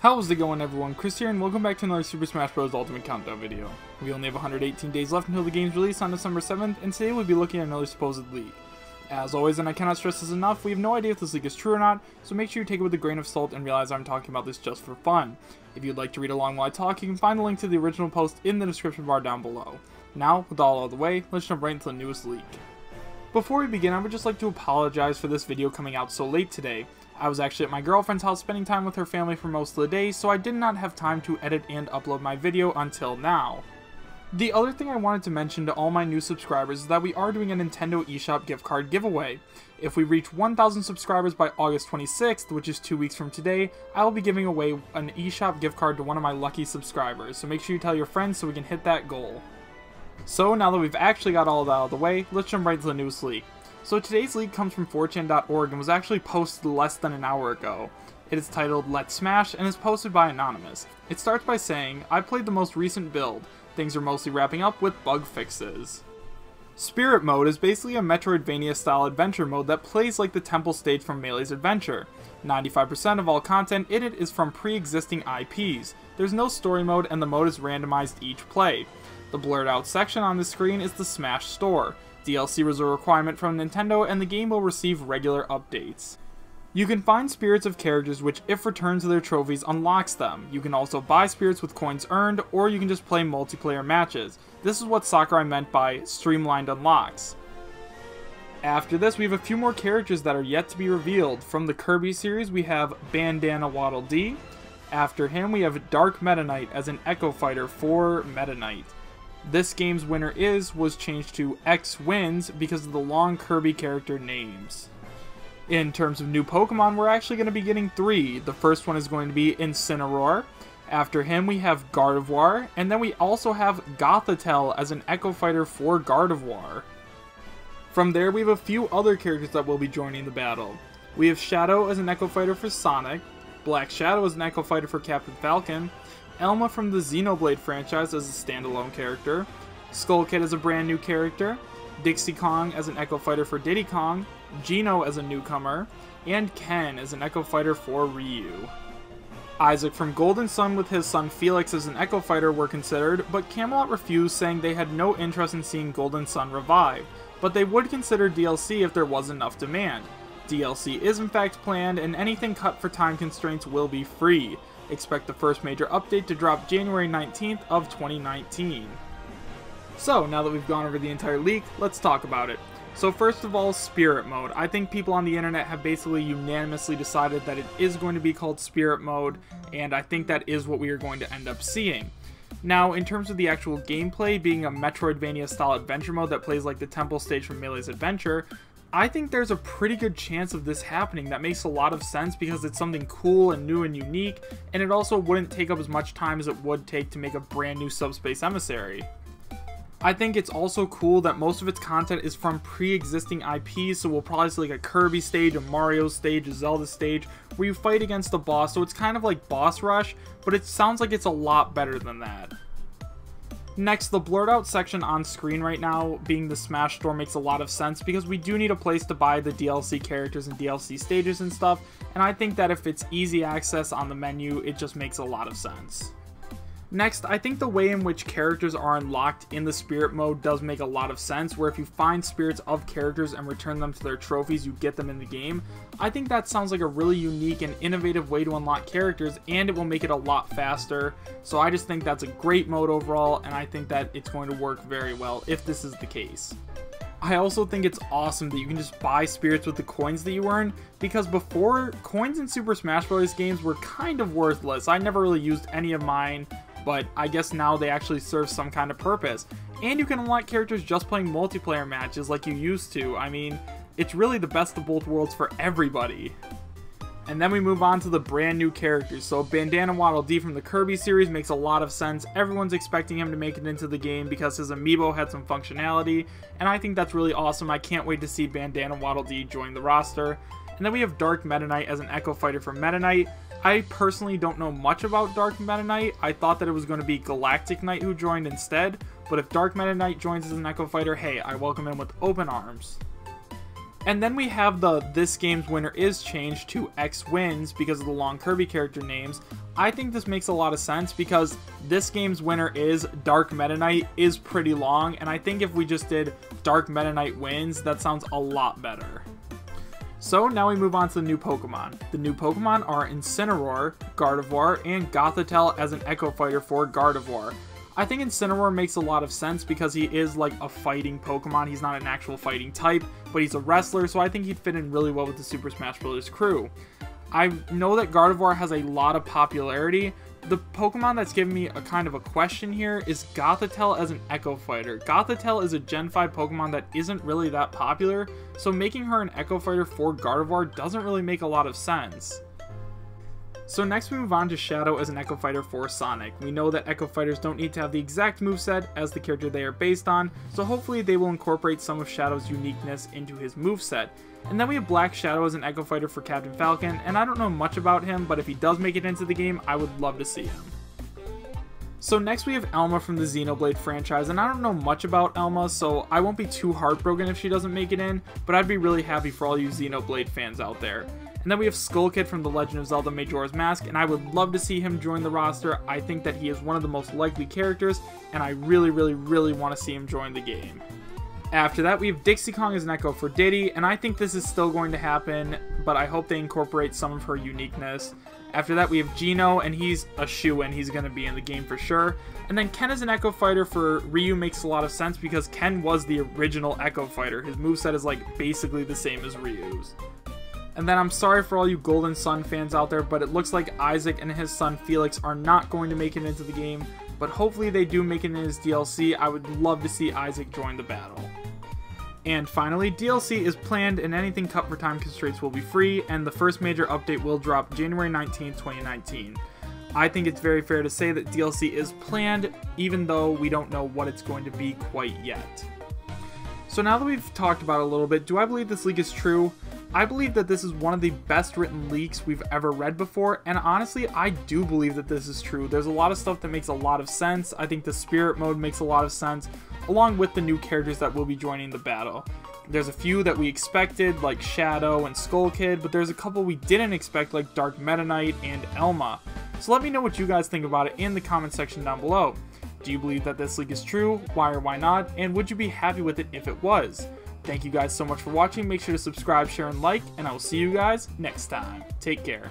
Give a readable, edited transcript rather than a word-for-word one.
How's it going, everyone? Chris here, and welcome back to another Super Smash Bros. Ultimate Countdown video. We only have 118 days left until the game's release on December 7th, and today we'll be looking at another supposed leak. As always, and I cannot stress this enough, we have no idea if this leak is true or not, so make sure you take it with a grain of salt and realize I'm talking about this just for fun. If you'd like to read along while I talk, you can find the link to the original post in the description bar down below. Now, with all out of the way, let's jump right into the newest leak. Before we begin, I would just like to apologize for this video coming out so late today. I was actually at my girlfriend's house spending time with her family for most of the day, so I did not have time to edit and upload my video until now. The other thing I wanted to mention to all my new subscribers is that we are doing a Nintendo eShop gift card giveaway. If we reach 1,000 subscribers by August 26th, which is 2 weeks from today, I will be giving away an eShop gift card to one of my lucky subscribers, so make sure you tell your friends so we can hit that goal. So now that we've actually got all of that out of the way, let's jump right to the newest leak. So today's leak comes from 4chan.org and was actually posted less than an hour ago. It is titled Let's Smash and is posted by Anonymous. It starts by saying, I played the most recent build. Things are mostly wrapping up with bug fixes. Spirit Mode is basically a Metroidvania style adventure mode that plays like the temple stage from Melee's Adventure. 95% of all content in it is from pre-existing IPs. There's no story mode and the mode is randomized each play. The blurred out section on the screen is the Smash Store. DLC was a requirement from Nintendo and the game will receive regular updates. You can find spirits of characters which, if returned to their trophies, unlocks them. You can also buy spirits with coins earned, or you can just play multiplayer matches. This is what Sakurai meant by streamlined unlocks. After this, we have a few more characters that are yet to be revealed. From the Kirby series, we have Bandana Waddle Dee. After him, we have Dark Meta Knight as an Echo Fighter for Meta Knight. This game's winner was changed to X Wins because of the long Kirby character names. In terms of new Pokemon, we're actually going to be getting 3. The first one is going to be Incineroar. After him, we have Gardevoir, and then we also have Gothitelle as an Echo Fighter for Gardevoir. From there, we have a few other characters that will be joining the battle. We have Shadow as an Echo Fighter for Sonic, Black Shadow as an Echo Fighter for Captain Falcon, Elma from the Xenoblade franchise as a standalone character, Skull Kid as a brand new character, Dixie Kong as an Echo Fighter for Diddy Kong, Gino as a newcomer, and Ken as an Echo Fighter for Ryu. Isaac from Golden Sun with his son Felix as an Echo Fighter were considered, but Camelot refused, saying they had no interest in seeing Golden Sun revived, but they would consider DLC if there was enough demand. DLC is in fact planned, and anything cut for time constraints will be free. Expect the first major update to drop January 19th of 2019. So, now that we've gone over the entire leak, let's talk about it. So first of all, Spirit Mode. I think people on the internet have basically unanimously decided that it is going to be called Spirit Mode, and I think that is what we are going to end up seeing. Now, in terms of the actual gameplay being a Metroidvania style adventure mode that plays like the temple stage from Melee's Adventure, I think there's a pretty good chance of this happening. That makes a lot of sense because it's something cool and new and unique, and it also wouldn't take up as much time as it would take to make a brand new Subspace Emissary. I think it's also cool that most of its content is from pre-existing IPs, so we'll probably see like a Kirby stage, a Mario stage, a Zelda stage, where you fight against a boss, so it's kind of like Boss Rush, but it sounds like it's a lot better than that. Next, the blurred out section on screen right now, being the Smash Store, makes a lot of sense because we do need a place to buy the DLC characters and DLC stages and stuff, and I think that if it's easy access on the menu, it just makes a lot of sense. Next, I think the way in which characters are unlocked in the Spirit Mode does make a lot of sense, where if you find spirits of characters and return them to their trophies, you get them in the game. I think that sounds like a really unique and innovative way to unlock characters, and it will make it a lot faster. So I just think that's a great mode overall, and I think that it's going to work very well if this is the case. I also think it's awesome that you can just buy spirits with the coins that you earn, because before, coins in Super Smash Bros. Games were kind of worthless. I never really used any of mine, but I guess now they actually serve some kind of purpose. And you can unlock characters just playing multiplayer matches like you used to. I mean, it's really the best of both worlds for everybody. And then we move on to the brand new characters. So Bandana Waddle Dee from the Kirby series makes a lot of sense. Everyone's expecting him to make it into the game because his amiibo had some functionality, and I think that's really awesome. I can't wait to see Bandana Waddle Dee join the roster. And then we have Dark Meta Knight as an Echo Fighter for Meta Knight. I personally don't know much about Dark Meta Knight. I thought that it was going to be Galactic Knight who joined instead, but if Dark Meta Knight joins as an Echo Fighter, hey, I welcome him with open arms. And then we have this game's winner is changed to X wins because of the long Kirby character names. I think this makes a lot of sense because this game's winner is Dark Meta Knight is pretty long, and I think if we just did Dark Meta Knight wins, that sounds a lot better. So now we move on to the new Pokemon. The new Pokemon are Incineroar, Gardevoir, and Gothitelle as an Echo Fighter for Gardevoir. I think Incineroar makes a lot of sense because he is like a fighting Pokemon. He's not an actual fighting type, but he's a wrestler, so I think he'd fit in really well with the Super Smash Bros. Crew. I know that Gardevoir has a lot of popularity. The Pokemon that's giving me a kind of a question here is Gothitelle as an Echo Fighter. Gothitelle is a Gen 5 Pokemon that isn't really that popular, so making her an Echo Fighter for Gardevoir doesn't really make a lot of sense. So next we move on to Shadow as an Echo Fighter for Sonic. We know that Echo Fighters don't need to have the exact moveset as the character they are based on, so hopefully they will incorporate some of Shadow's uniqueness into his moveset. And then we have Black Shadow as an Echo Fighter for Captain Falcon, and I don't know much about him, but if he does make it into the game, I would love to see him. So next we have Elma from the Xenoblade franchise, and I don't know much about Elma, so I won't be too heartbroken if she doesn't make it in, but I'd be really happy for all you Xenoblade fans out there. And then we have Skull Kid from The Legend of Zelda Majora's Mask, and I would love to see him join the roster. I think that he is one of the most likely characters, and I really want to see him join the game. After that, we have Dixie Kong as an Echo for Diddy, and I think this is still going to happen, but I hope they incorporate some of her uniqueness. After that, we have Gino, and he's a shoo-in. He's going to be in the game for sure. And then Ken as an Echo Fighter for Ryu makes a lot of sense because Ken was the original Echo Fighter. His moveset is like basically the same as Ryu's. And then I'm sorry for all you Golden Sun fans out there, but it looks like Isaac and his son Felix are not going to make it into the game, but hopefully they do make it in his DLC. I would love to see Isaac join the battle. And finally, DLC is planned and anything cut for time constraints will be free, and the first major update will drop January 19th, 2019. I think it's very fair to say that DLC is planned, even though we don't know what it's going to be quite yet. So now that we've talked about it a little bit, do I believe this leak is true? I believe that this is one of the best written leaks we've ever read before, and honestly, I do believe that this is true. There's a lot of stuff that makes a lot of sense. I think the Spirit Mode makes a lot of sense, along with the new characters that will be joining the battle. There's a few that we expected, like Shadow and Skull Kid, but there's a couple we didn't expect, like Dark Meta Knight and Elma. So let me know what you guys think about it in the comment section down below. Do you believe that this leak is true? Why or why not? And would you be happy with it if it was? Thank you guys so much for watching. Make sure to subscribe, share, and like, and I will see you guys next time. Take care.